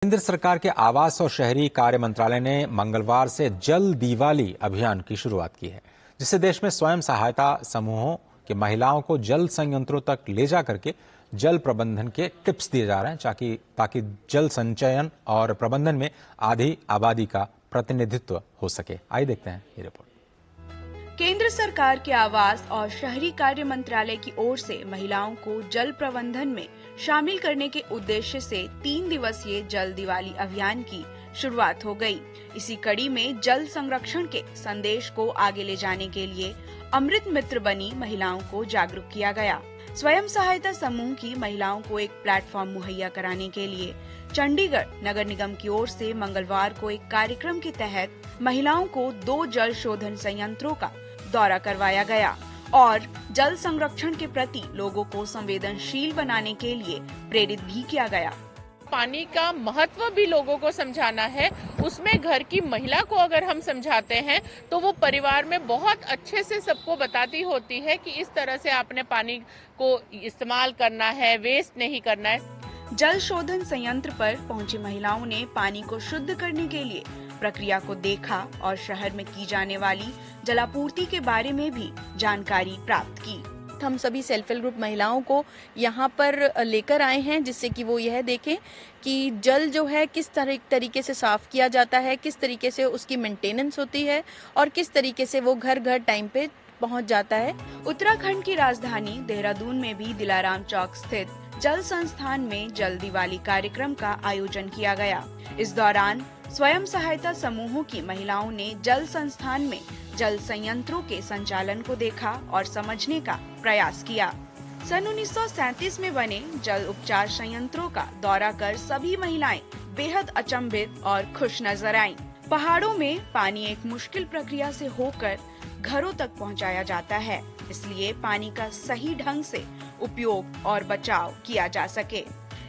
केंद्र सरकार के आवास और शहरी कार्य मंत्रालय ने मंगलवार से जल दीवाली अभियान की शुरुआत की है, जिससे देश में स्वयं सहायता समूहों की महिलाओं को जल संयंत्रों तक ले जा करके जल प्रबंधन के टिप्स दिए जा रहे हैं ताकि जल संचयन और प्रबंधन में आधी आबादी का प्रतिनिधित्व हो सके। आइए देखते हैं ये रिपोर्ट। केंद्र सरकार के आवास और शहरी कार्य मंत्रालय की ओर से महिलाओं को जल प्रबंधन में शामिल करने के उद्देश्य से 3 दिवसीय जल दिवाली अभियान की शुरुआत हो गई। इसी कड़ी में जल संरक्षण के संदेश को आगे ले जाने के लिए अमृत मित्र बनी महिलाओं को जागरूक किया गया। स्वयं सहायता समूह की महिलाओं को एक प्लेटफॉर्म मुहैया कराने के लिए चंडीगढ़ नगर निगम की ओर से मंगलवार को एक कार्यक्रम के तहत महिलाओं को 2 जल शोधन संयंत्रों का दौरा करवाया गया और जल संरक्षण के प्रति लोगों को संवेदनशील बनाने के लिए प्रेरित भी किया गया। पानी का महत्व भी लोगों को समझाना है। उसमें घर की महिला को अगर हम समझाते हैं तो वो परिवार में बहुत अच्छे से सबको बताती होती है कि इस तरह से आपने पानी को इस्तेमाल करना है, वेस्ट नहीं करना है। जल शोधन संयंत्र पर पहुंची महिलाओं ने पानी को शुद्ध करने के लिए प्रक्रिया को देखा और शहर में की जाने वाली जलापूर्ति के बारे में भी जानकारी प्राप्त की। हम सभी सेल्फ हेल्प ग्रुप महिलाओं को यहाँ पर लेकर आए हैं जिससे कि वो यह देखें कि जल जो है किस तरीके से साफ किया जाता है, किस तरीके से उसकी मेंटेनेंस होती है और किस तरीके से वो घर घर टाइम पे पहुँच जाता है। उत्तराखंड की राजधानी देहरादून में भी दिलाराम चौक स्थित जल संस्थान में जल दिवाली कार्यक्रम का आयोजन किया गया। इस दौरान स्वयं सहायता समूहों की महिलाओं ने जल संस्थान में जल संयंत्रों के संचालन को देखा और समझने का प्रयास किया। सन 1937 में बने जल उपचार संयंत्रों का दौरा कर सभी महिलाएं बेहद अचंभित और खुश नजर आईं। पहाड़ों में पानी एक मुश्किल प्रक्रिया से होकर घरों तक पहुंचाया जाता है, इसलिए पानी का सही ढंग से उपयोग और बचाव किया जा सके।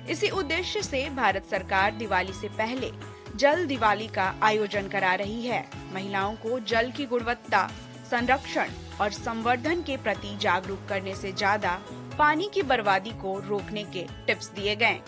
इसी उद्देश्य से भारत सरकार दिवाली से पहले जल दिवाली का आयोजन करा रही है। महिलाओं को जल की गुणवत्ता, संरक्षण और संवर्धन के प्रति जागरूक करने से ज्यादा पानी की बर्बादी को रोकने के टिप्स दिए गए।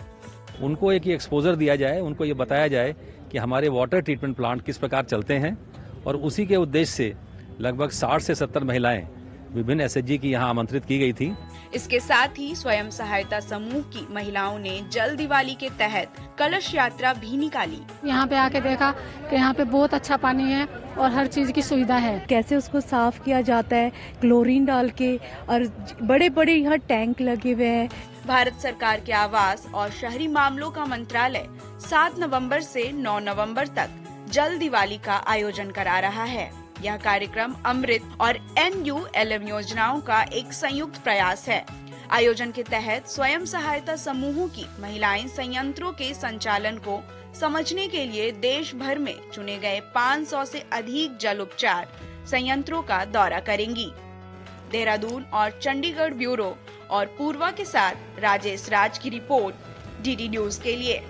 उनको एक एक्सपोजर दिया जाए, उनको ये बताया जाए कि हमारे वाटर ट्रीटमेंट प्लांट किस प्रकार चलते हैं और उसी के उद्देश्य से लगभग 60 से 70 महिलाएं विभिन्न एसएचजी की यहाँ आमंत्रित की गई थी। इसके साथ ही स्वयं सहायता समूह की महिलाओं ने जल दिवाली के तहत कलश यात्रा भी निकाली। यहाँ पे आके देखा कि यहाँ पे बहुत अच्छा पानी है और हर चीज की सुविधा है। कैसे उसको साफ किया जाता है क्लोरीन डाल के, और बड़े बड़े यहाँ टैंक लगे हुए हैं। भारत सरकार के आवास और शहरी मामलों का मंत्रालय 7 नवंबर से 9 नवंबर तक जल दिवाली का आयोजन करा रहा है। यह कार्यक्रम अमृत और NULM योजनाओं का एक संयुक्त प्रयास है। आयोजन के तहत स्वयं सहायता समूहों की महिलाएं संयंत्रों के संचालन को समझने के लिए देश भर में चुने गए 500 से अधिक जल उपचार संयंत्रों का दौरा करेंगी। देहरादून और चंडीगढ़ ब्यूरो और पूर्वा के साथ राजेश राज की रिपोर्ट DD न्यूज के लिए।